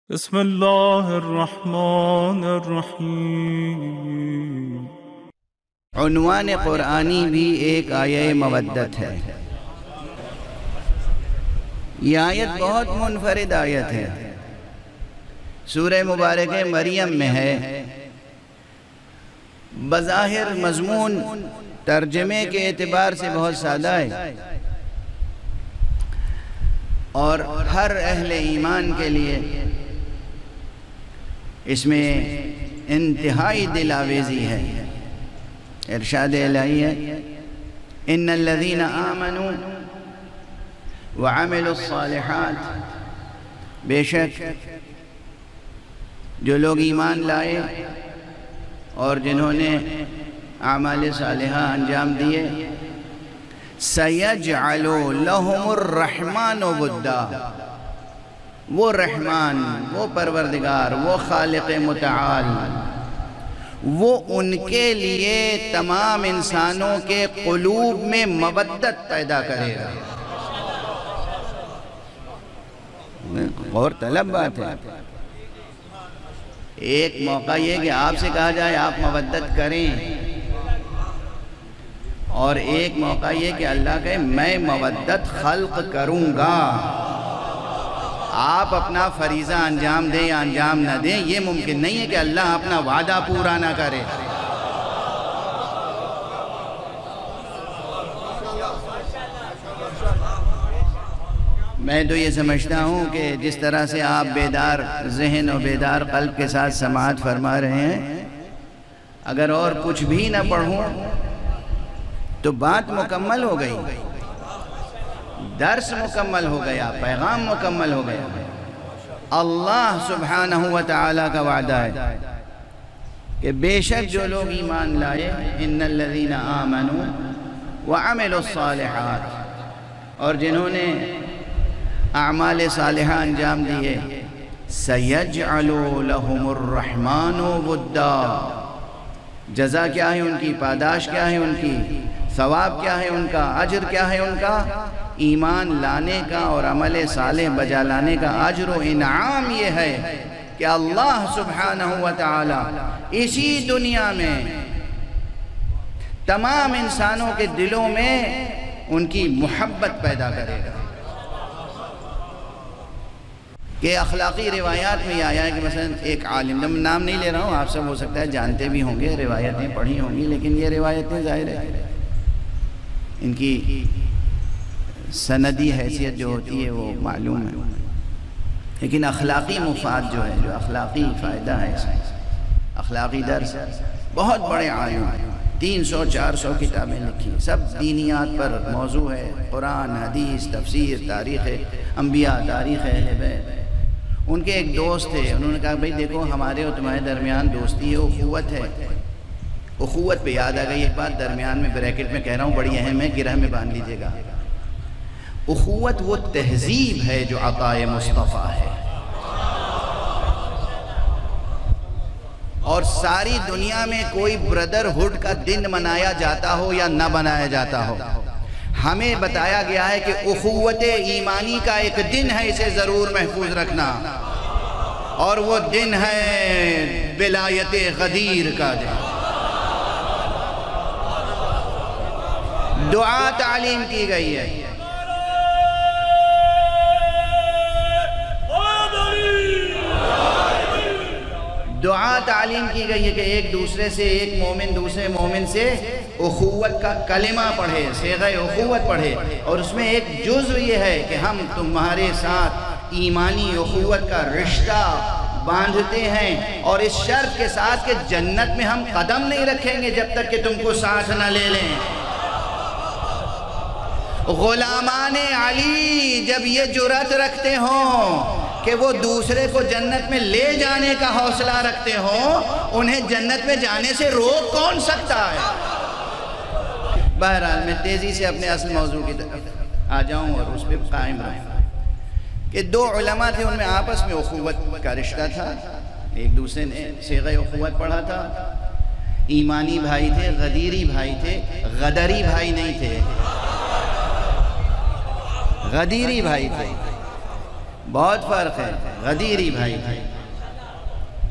بسم اللہ الرحمن الرحیم۔ عنوان قرآنی بھی ایک آیہ مودت ہے۔ یہ آیت بہت منفرد آیت ہے، سورہ مبارکہ مریم میں ہے۔ بظاہر مضمون ترجمے کے اعتبار سے بہت سادہ ہے اور ہر اہل ایمان کے لیے اس میں انتہائی دل آویزی ہے۔ ارشاد الہی ہے، ان الذین آمنوا وعملوا الصالحات، بے شک جو لوگ ایمان لائے اور جنہوں نے اعمال صالحہ انجام دیے، سَيَجْعَلُ لَهُمُ الرَّحْمَنُ وُدًّا، وہ رحمان، وہ پروردگار، وہ خالق متعال، وہ ان کے لیے تمام انسانوں کے قلوب میں مودت پیدا کرے گا۔ غور طلب بات ہے۔ ایک موقع یہ کہ آپ سے کہا جائے آپ مودت کریں، اور ایک موقع یہ کہ اللہ کہے میں مودت خلق کروں گا۔ آپ اپنا فریضہ انجام دیں یا انجام نہ دیں، یہ ممکن نہیں ہے کہ اللہ اپنا وعدہ پورا نہ کرے۔ میں تو یہ سمجھتا ہوں کہ جس طرح سے آپ بیدار ذہن اور بیدار قلب کے ساتھ سماعت فرما رہے ہیں، اگر اور کچھ بھی نہ پڑھوں تو بات مکمل ہو گئی، درس مکمل ہو گیا، پیغام مکمل ہو گیا۔ اللہ سبحانہ وتعالی کا وعدہ ہے کہ بے شک جو لوگ ایمان لائے، ان الذین آمنوا وعملوا الصالحات، اور جنہوں نے اعمال صالحہ انجام دیے، سَيَجْعَلُ لَهُمُ الرَّحْمَنُ وُدًّا، جزا کیا ہے ان کی، پاداش کیا ہے ان کی، ثواب کیا ہے ان کا، اجر کیا ہے ان کا؟ ایمان لانے کا اور عمل صالح بجا لانے کا اجر و انعام یہ ہے کہ اللہ سبحانہ وتعالی اسی دنیا میں تمام انسانوں کے دلوں میں ان کی محبت پیدا کرے گا۔ کہ اخلاقی روایات میں یہ آیا ہے کہ مثلا ایک عالم، نام نہیں لے رہا ہوں، آپ سب ہو سکتا ہے جانتے بھی ہوں گے، روایتیں پڑھی ہوں گی، لیکن یہ روایتیں ظاہر ہے ان کی سندی حیثیت جو ہوتی ہے وہ معلوم ہے، لیکن اخلاقی مفاد جو ہے، جو اخلاقی فائدہ ہے، اخلاقی درس، بہت بڑے عالم، 300-400 کتابیں لکھی، سب دینیات پر موضوع ہے، قرآن، حدیث، تفسیر، تاریخ انبیاء، تاریخ اہل بیت۔ ان کے ایک دوست تھے، انہوں نے کہا بھئی دیکھو ہمارے اور تمہارے درمیان دوستی ہے، اخوت ہے۔ اخوت پہ یاد آ گئی ایک بات، درمیان میں بریکٹ میں کہہ رہا ہوں، بڑی اہم ہے، گرہ میں باندھ لیجئے گا۔ اخوت وہ تہذیب ہے جو عطائے مصطفیٰ ہے، اور ساری دنیا میں کوئی بردرہڈ کا دن منایا جاتا ہو یا نہ منایا جاتا ہو، ہمیں بتایا گیا ہے کہ اخوت ایمانی کا ایک دن ہے، اسے ضرور محفوظ رکھنا، اور وہ دن ہے ولایت غدیر کا دن۔ دعا تعلیم کی گئی ہے، دعا تعلیم کی گئی ہے کہ ایک دوسرے سے، ایک مومن دوسرے مومن سے اخوت کا کلمہ پڑھے، صیغہ اخوت پڑھے، اور اس میں ایک جزو یہ ہے کہ ہم تمہارے ساتھ ایمانی اخوت کا رشتہ باندھتے ہیں، اور اس شرط کے ساتھ کہ جنت میں ہم قدم نہیں رکھیں گے جب تک کہ تم کو ساتھ نہ لے لیں۔ غلامان علی جب یہ جرأت رکھتے ہوں کہ وہ دوسرے کو جنت میں لے جانے کا حوصلہ رکھتے ہوں، انہیں جنت میں جانے سے روک کون سکتا ہے؟ بہرحال میں تیزی سے اپنے اصل موضوع کی طرف آ جاؤں اور اس پہ قائم رہوں کہ دو علماء تھے، ان میں آپس میں اخوت کا رشتہ تھا، ایک دوسرے نے صیغہ اخوت پڑھا تھا، ایمانی بھائی تھے، غدیری بھائی تھے، غدری بھائی نہیں تھے، غدیری بھائی تھے۔ بہت فرق ہے، غدیری بھائی تھے۔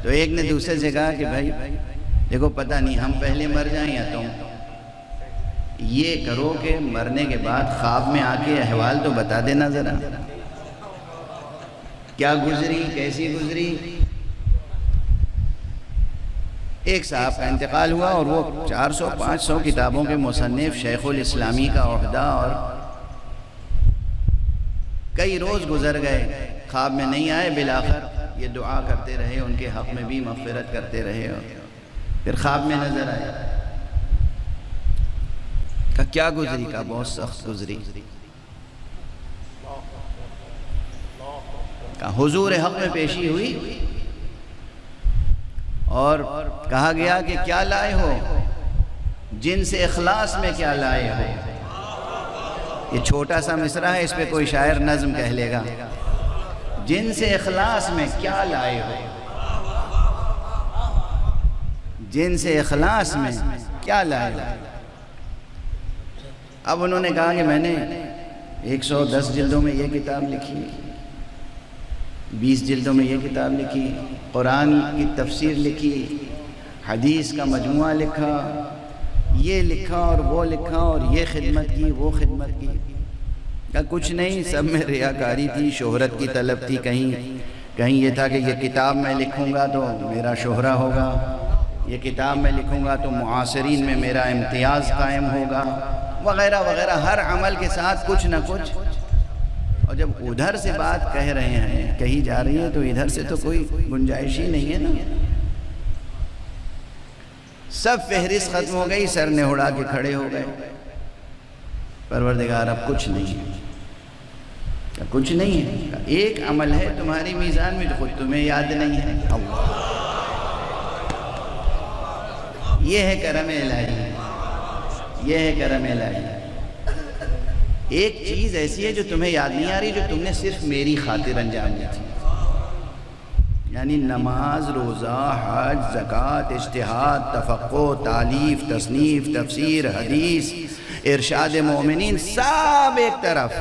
تو ایک نے دوسرے سے کہا کہ بھائی دیکھو پتہ نہیں ہم پہلے مر جائیں یا تم، یہ کرو کہ مرنے کے بعد خواب میں آ کے احوال تو بتا دینا ذرا، کیا گزری، کیسی گزری۔ ایک صاحب کا انتقال ہوا اور وہ 400-500 کتابوں کے مصنف، شیخ الاسلامی کا عہدہ، اور کئی روز گزر گئے، خواب میں نہیں آئے، بالآخر یہ دعا کرتے رہے، ان کے حق میں بھی مغفرت کرتے رہے، اور پھر خواب میں نظر آیا۔ کہا کیا گزری؟ کہا بہت سخت گزری۔ کہا حضور حق میں پیشی ہوئی اور کہا گیا کہ کیا لائے ہو؟ جن سے اخلاص میں کیا لائے ہو؟ یہ چھوٹا سا مصرع ہے، اس پہ کوئی شاعر نظم کہہ لے گا۔ جن سے اخلاص میں کیا لائے ہو، جن سے اخلاص میں کیا لائے ہو۔ اب انہوں نے کہا کہ میں نے 110 جلدوں میں یہ کتاب لکھی، 20 جلدوں میں یہ کتاب لکھی، قرآن کی تفسیر لکھی، حدیث کا مجموعہ لکھا، یہ لکھا اور وہ لکھا، اور یہ خدمت کی، وہ خدمت کی۔ کہا کچھ نہیں، سب میں ریاکاری تھی، شہرت کی طلب تھی، کہیں یہ تھا کہ یہ کتاب میں لکھوں گا تو میرا شہرہ ہوگا، یہ کتاب میں لکھوں گا تو معاصرین میں میرا امتیاز قائم ہوگا، وغیرہ وغیرہ، ہر عمل کے ساتھ کچھ نہ کچھ۔ اور جب ادھر سے بات کہہ رہے ہیں، کہی جا رہی ہے، تو ادھر سے تو کوئی گنجائش ہی نہیں ہے نا۔ سب فہرست ختم ہو گئی، سر نے اڑا کے کھڑے ہو گئے۔ پروردگار اب کچھ نہیں ہے، کچھ نہیں ہے، ایک عمل ہے تمہاری میزان میں جو خود تمہیں یاد نہیں ہے۔ اللہ، یہ ہے کرم الہی، یہ ہے کرم الہی۔ ایک چیز ایسی ہے جو تمہیں یاد نہیں آ رہی، جو تم نے صرف میری خاطر انجام دی تھی، یعنی نماز، روزہ، حج، زکوٰۃ، اجتہاد، تفقہ، تالیف، تصنیف، تفسیر، حدیث، ارشاد مومنین، سب ایک طرف،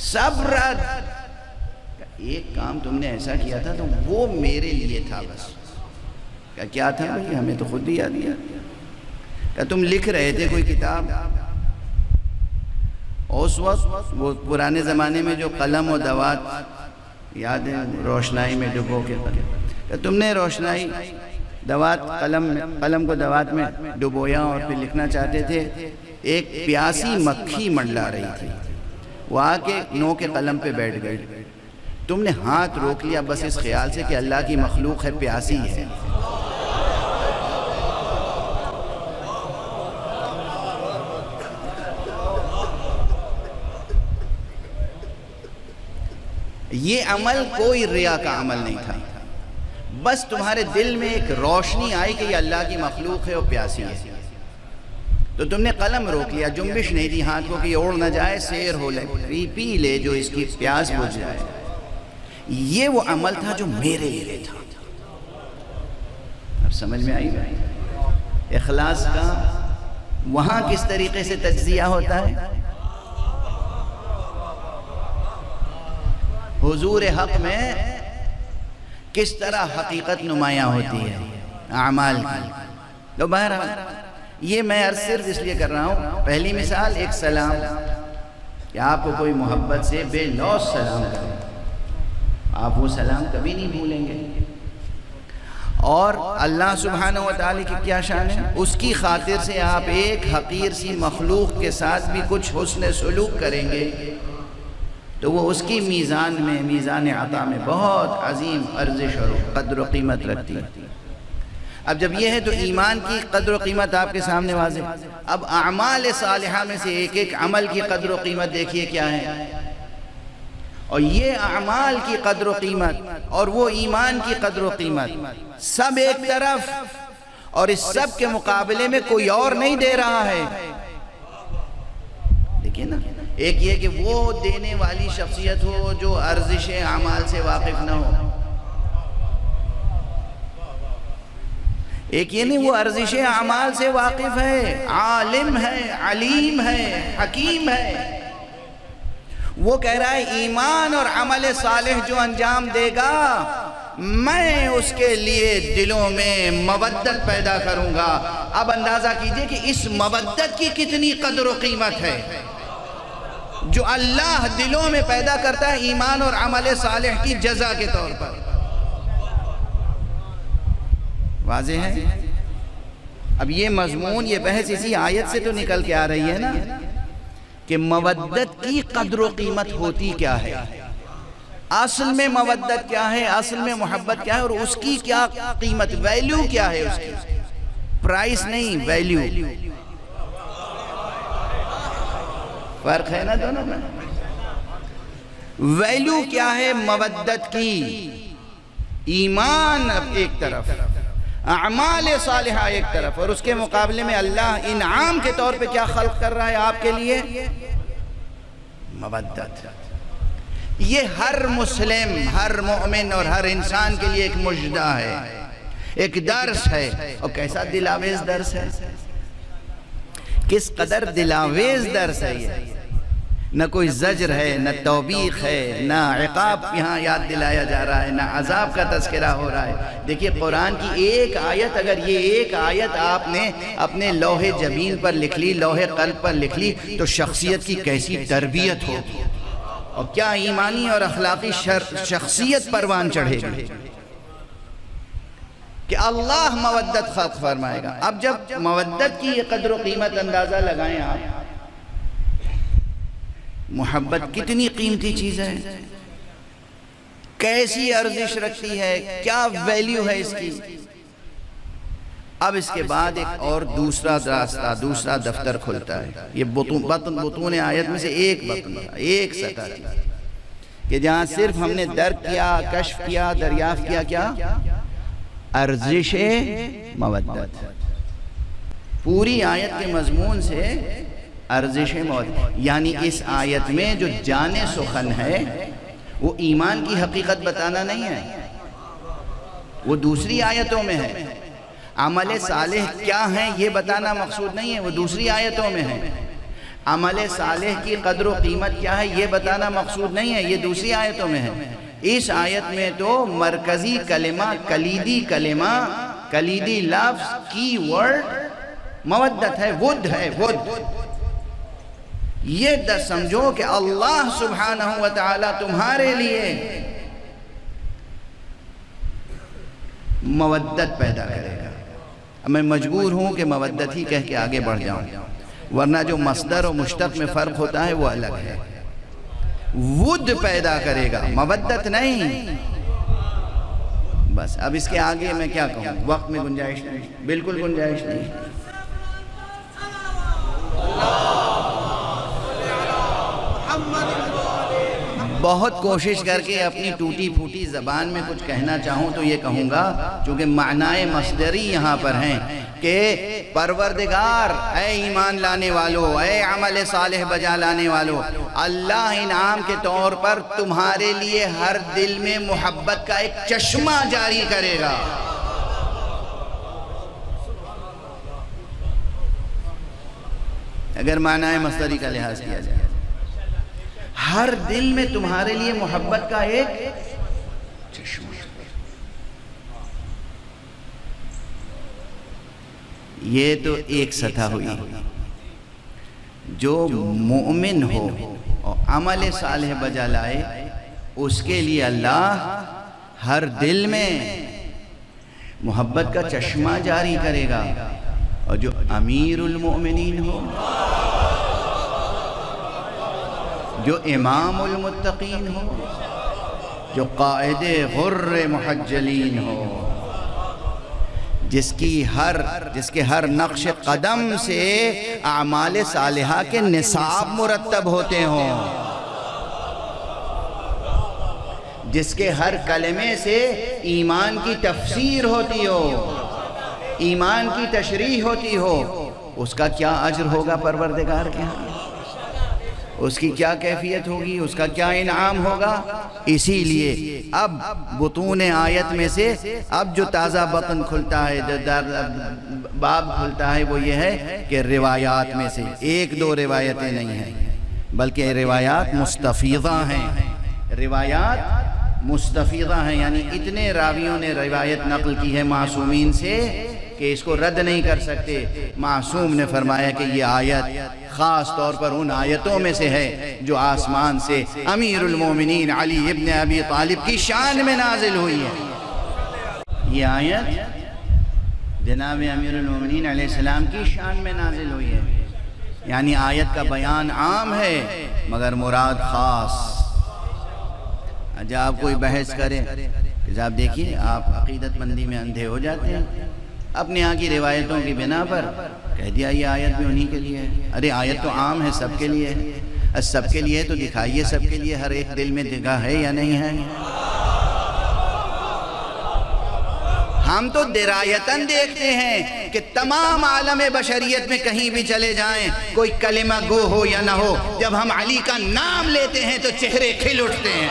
سب رد۔ ایک کام تم نے ایسا کیا تھا تو وہ میرے لیے تھا بس۔ کیا تھا بھائی؟ ہمیں تو خود ہی یاد دیا۔ کہ تم لکھ رہے تھے کوئی کتاب، اس وقت وہ پرانے زمانے میں جو قلم و دوات یاد ہے، روشنائی میں ڈبو کے کہ تم نے روشنائی دوات قلم کو دوات میں ڈبویا اور پھر لکھنا چاہتے تھے۔ ایک پیاسی مکھی منڈلا رہی تھی، وہ آ کے نو کے قلم پہ بیٹھ گئی، تم نے ہاتھ روک لیا بس اس خیال سے کہ اللہ کی مخلوق ہے، پیاسی ہے۔ یہ عمل کوئی ریا کا عمل نہیں تھا، بس تمہارے دل میں ایک روشنی آئی کہ یہ اللہ کی مخلوق ہے اور پیاسی ہے، تو تم نے قلم روک لیا، جنبش نہیں دی ہاتھ کو کہ یہ اڑ نہ جائے، سیر ہو لے، پی لے جو اس کی پیاس بجھ جائے۔ یہ وہ عمل تھا جو میرے لیے تھا۔ اب سمجھ میں آئی بھائی اخلاص کا وہاں کس طریقے سے تجزیہ ہوتا ہے؟ حضور حق میں کس طرح حقیقت نمایاں ہوتی ہے اعمال کی۔ تو بہرحال یہ میں صرف اس لیے کر رہا ہوں، پہلی مثال ایک سلام، کہ آپ کو کوئی محبت سے بے لوث سلام کرے، آپ وہ سلام کبھی نہیں بھولیں گے۔ اور اللہ سبحانہ وتعالی کی کیا شان ہے، اس کی خاطر سے آپ ایک حقیر سی مخلوق کے ساتھ بھی کچھ حسن سلوک کریں گے تو وہ اس کی میزان میں، میزان عطا میں بہت عظیم ارزش اور قدر و قیمت رکھتی ہے۔ اب جب یہ ہے تو ایمان کی قدر و قیمت آپ کے سامنے واضح۔ اب اعمال صالحہ میں سے ایک ایک عمل کی قدر و قیمت دیکھیے کیا ہے، اور یہ اعمال کی قدر و قیمت اور وہ ایمان کی قدر و قیمت سب ایک طرف، اور اس سب کے مقابلے میں کوئی اور نہیں دے رہا ہے۔ دیکھیں نا، ایک یہ کہ وہ دینے والی شخصیت ہو جو ارزش اعمال سے واقف نہ ہو، ایک یہ نہیں وہ ارزش اعمال سے واقف ہے، عالم ہے، علیم ہے، حکیم ہے، وہ کہہ رہا ہے ایمان اور عمل صالح جو انجام دے گا میں اس کے لیے دلوں میں مودت پیدا کروں گا۔ اب اندازہ کیجئے کہ اس مودت کی کتنی قدر و قیمت ہے جو اللہ دلوں میں پیدا کرتا ہے ایمان اور عمل صالح کی جزا کے طور پر۔ واضح ہے؟ اب یہ مضمون، یہ بحث اسی آیت سے تو نکل کے آ رہی ہے نا کہ مودت کی قدر و قیمت ہوتی کیا ہے، اصل میں مودت کیا ہے، اصل میں محبت کیا ہے، اور اس کی کیا قیمت، ویلیو کیا ہے، اس کی پرائس نہیں، ویلیو۔ فرق ہے نا دونوں میں؟ ویلیو کیا ہے مودت کی؟ ایمان ایک طرف، اعمال صالحہ ایک طرف، اور اس کے مقابلے میں اللہ انعام کے طور پہ کیا خلق کر رہا ہے آپ کے لیے؟ مودت۔ یہ ہر مسلم، ہر مومن اور ہر انسان کے لیے ایک مژدہ ہے، ایک درس ہے، اور کیسا دلاویز درس ہے، کس قدر دلاویز درس ہے یہ۔ نہ کوئی زجر ہے، نہ توبیخ ہے، نہ عقاب یہاں یاد دلایا جا رہا ہے، نہ عذاب کا تذکرہ ہو رہا ہے۔ دیکھیے قرآن کی ایک آیت، اگر یہ ایک آیت آپ نے اپنے لوح جبین پر لکھ لی، لوح قلب پر لکھ لی، تو شخصیت کی کیسی تربیت ہوگی، اور کیا ایمانی اور اخلاقی شخصیت پروان چڑھے گی کہ اللہ مودت خلق فرمائے گا۔ اب جب مودت کی یہ قدر و قیمت اندازہ لگائیں آپ، محبت کتنی قیمتی چیز ہے، کیسی ارزش رکھتی ہے، کیا ویلیو ہے اس کی۔ اب اس کے بعد ایک اور دوسرا راستہ، دوسرا دفتر کھلتا ہے۔ یہ بطون آیت میں سے ایک بطن تھا، ایک سطح تھی کہ جہاں صرف ہم نے درک کیا، کشف کیا، دریافت کیا، کیا ارزش مودت۔ پوری آیت کے مضمون سے ارزش مودت، یعنی اس آیت میں جو جان سخن ہے وہ ایمان کی حقیقت بتانا نہیں ہے، وہ دوسری آیتوں میں ہے۔ عمل صالح کیا ہیں یہ بتانا مقصود نہیں ہے، وہ دوسری آیتوں میں ہے۔ عمل صالح کی قدر و قیمت کیا ہے یہ بتانا مقصود نہیں ہے، یہ دوسری آیتوں میں ہے۔ اس آیت میں تو مرکزی کلمہ، کلیدی لفظ، کی ورڈ مودت ہے، ود ہے، ود۔ یہ سمجھو کہ اللہ سبحانہ وتعالی تمہارے لیے مودت پیدا کرے گا۔ میں مجبور ہوں کہ مودت ہی کہہ کے آگے بڑھ جاؤں، ورنہ جو مصدر اور مشتق میں فرق ہوتا ہے وہ الگ ہے۔ ود پیدا کرے گا، مودت نہیں۔ بس اب اس کے آگے میں کیا کہوں، وقت میں گنجائش نہیں، بالکل گنجائش نہیں۔ بہت کوشش کر کے اپنی ٹوٹی پھوٹی زبان میں کچھ کہنا چاہوں تو یہ کہوں گا، چونکہ معنی مصدری یہاں پر ہیں کہ پروردگار، اے ایمان لانے والو، اے عمل صالح بجا لانے والو، اللہ انعام کے طور پر تمہارے لیے ہر دل میں محبت کا ایک چشمہ جاری کرے گا۔ اگر معنی مصدری کا لحاظ کیا جائے، ہر دل میں تمہارے لیے محبت کا ایک چشمہ۔ یہ تو ایک سطح ہوئی، جو مومن ہو اور عمل صالح بجا لائے اس کے لیے اللہ ہر دل میں محبت کا چشمہ جاری کرے گا، اور جو امیر المؤمنین ہو، جو امام المتقین ہو، جو قائد غر محجلین ہو، جس کے ہر نقش قدم سے اعمال صالحہ کے نصاب مرتب ہوتے ہوں، جس کے ہر کلمے سے ایمان کی تفسیر ہوتی ہو، ایمان کی تشریح ہوتی ہو، اس کا کیا اجر ہوگا پروردگار کے ہاں، اس کی کیا کیفیت ہوگی، اس کا کیا انعام ہوگا۔ اسی لیے اب بطون آیت میں سے اب جو تازہ بطن کھلتا ہے، جو باب کھلتا ہے، وہ یہ ہے کہ روایات میں سے ایک دو روایتیں نہیں ہیں، بلکہ روایات مستفیضہ ہیں، روایات مستفیضہ ہیں، یعنی اتنے راویوں نے روایت نقل کی ہے معصومین سے کہ اس کو رد نہیں کر سکتے۔ معصوم نے فرمایا کہ یہ آیت خاص طور پر ان آیتوں میں سے ہے جو آسمان سے امیر المومنین علی ابن ابی طالب کی شان میں نازل ہوئی ہے۔ یہ آیت جناب امیر المومنین علیہ السلام کی شان میں نازل ہوئی ہے، یعنی آیت کا بیان عام ہے مگر مراد خاص۔ جب آپ کوئی بحث کرے کہ آپ دیکھیے آپ عقیدت مندی میں اندھے ہو جاتے ہیں، اپنے یہاں کی روایتوں کی بنا پر کہہ دیا یہ آیت بھی انہی کے لیے ہے۔ ارے آیت تو عام ہے، سب کے لیے ہے، سب کے لیے تو دکھائیے سب کے لیے ہر ایک دل میں جگہ ہے یا نہیں ہے۔ ہم تو درایتاً دیکھتے ہیں کہ تمام عالم بشریت میں کہیں بھی چلے جائیں، کوئی کلمہ گو ہو یا نہ ہو، جب ہم علی کا نام لیتے ہیں تو چہرے کھل اٹھتے ہیں،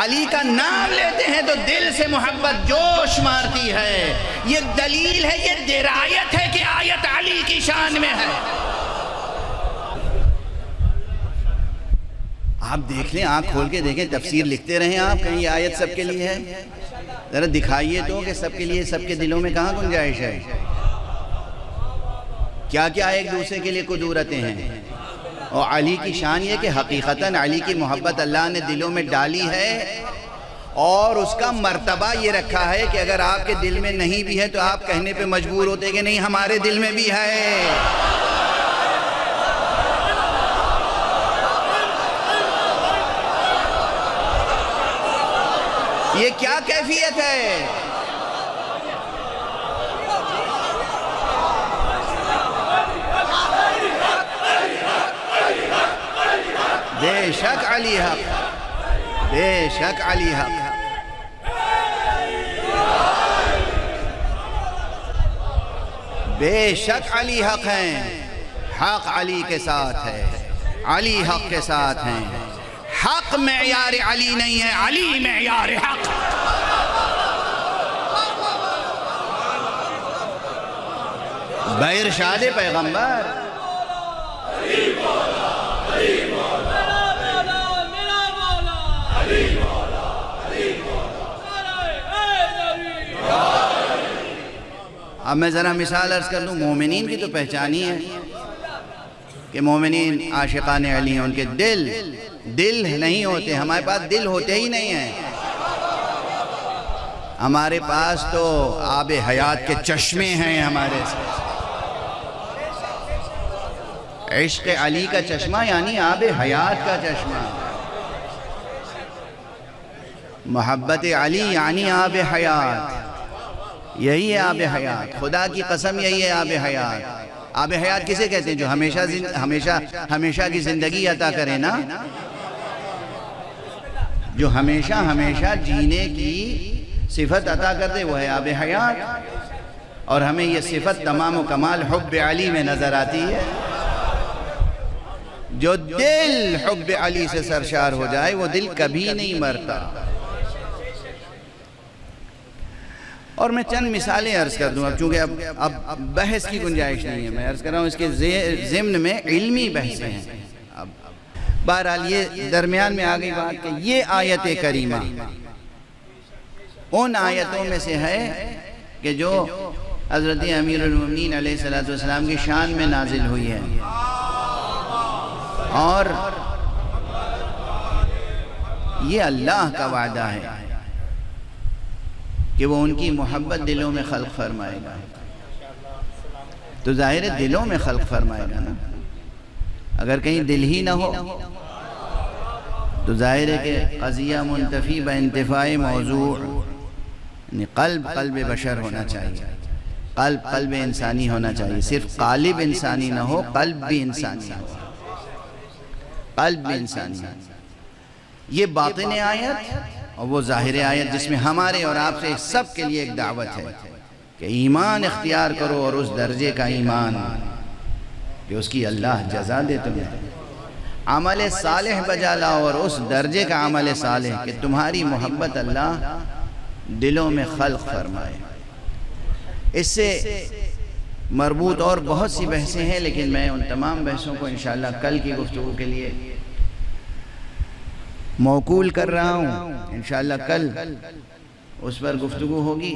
علی کا نام لیتے ہیں تو دل سے محبت جوش مارتی ہے۔ یہ دلیل ہے، یہ درایت ہے کہ آیت علی کی شان میں ہے۔ آپ دیکھ لیں، آنکھ کھول کے دیکھیں، تفسیر لکھتے رہیں آپ، کہیں یہ آیت سب کے لیے ہے، ذرا دکھائیے تو کہ سب کے لیے، سب کے دلوں میں کہاں گنجائش ہے؟ کیا کیا ایک دوسرے کے لیے قدورتیں ہیں۔ اور علی کی شان یہ کہ حقیقتاً علی کی محبت اللہ نے دلوں میں ڈالی ہے، اور اس کا مرتبہ یہ رکھا ہے کہ اگر آپ کے دل میں نہیں بھی ہے تو آپ کہنے پہ مجبور ہوتے کہ نہیں ہمارے دل میں بھی ہے۔ یہ کیا کیفیت ہے؟ بے شک علی حق، بے شک علی حق، بے شک علی حق ہیں، حق علی کے ساتھ ہے، علی حق کے ساتھ ہیں۔ حق معیار علی نہیں ہے، علی معیار حق۔ بارشاد پیغمبر اب میں ذرا مثال عرض کر دوں، مومنین کی تو پہچان ہی ہے کہ مومنین عاشقان علی ہیں، ان کے دل نہیں ہوتے، ہمارے پاس دل ہوتے ہی نہیں ہیں، ہمارے پاس تو آب حیات کے چشمے ہیں ہمارے ساتھ۔ عشق علی کا چشمہ یعنی آب حیات کا چشمہ، محبت علی یعنی آب حیات، یہی ہے آب حیات، خدا کی قسم یہی ہے آب حیات۔ آب حیات کسے کہتے ہیں؟ جو ہمیشہ کی زندگی عطا کرے نا، جو ہمیشہ جینے کی صفت عطا کر دے، وہ ہے آب حیات۔ اور ہمیں یہ صفت تمام و کمال حب علی میں نظر آتی ہے۔ جو دل حب علی سے سرشار ہو جائے وہ دل کبھی نہیں مرتا۔ اور میں چند مثالیں عرض کر دوں، اب چونکہ اب بحث کی گنجائش نہیں ہے، میں عرض کر رہا ہوں اس کے ضمن میں علمی بحثیں ہیں۔ اب بہرحال یہ درمیان میں آگئی بات کہ یہ آیت کریمہ ان آیتوں میں سے ہے کہ جو حضرت امیر المومنین علیہ السلام کی شان میں نازل ہوئی ہے، اور یہ اللہ کا وعدہ ہے کہ وہ ان کی محبت دلوں میں خلق فرمائے گا۔ تو ظاہر ہے دلوں میں خلق فرمائے گا نا، اگر کہیں دل ہی نہ ہو تو ظاہر ہے کہ قضیہ منتفی بانتفاع موضوع، یعنی قلب بشر ہونا چاہیے، قلب انسانی ہونا چاہیے، صرف قالب انسانی نہ ہو، قلب بھی انسانی ہو، قلب بھی انسانی ہو۔ یہ باطن آیت اور وہ ظاہر آیت جس میں ہمارے اور آپ سے سب کے لیے ایک دعوت ہے کہ ایمان اختیار کرو، اور اس درجے کا ایمان کہ اس کی اللہ جزا دے تمہیں، عمل صالح بجا لاؤ، اور اس درجے کا عمل صالح کہ تمہاری محبت اللہ دلوں میں خلق فرمائے۔ اس سے مربوط اور بہت سی بحثیں ہیں، لیکن میں ان تمام بحثوں کو انشاءاللہ کل کی گفتگو کے لیے موکول کر رہا ہوں. انشاءاللہ کل اس پر گفتگو ہوگی.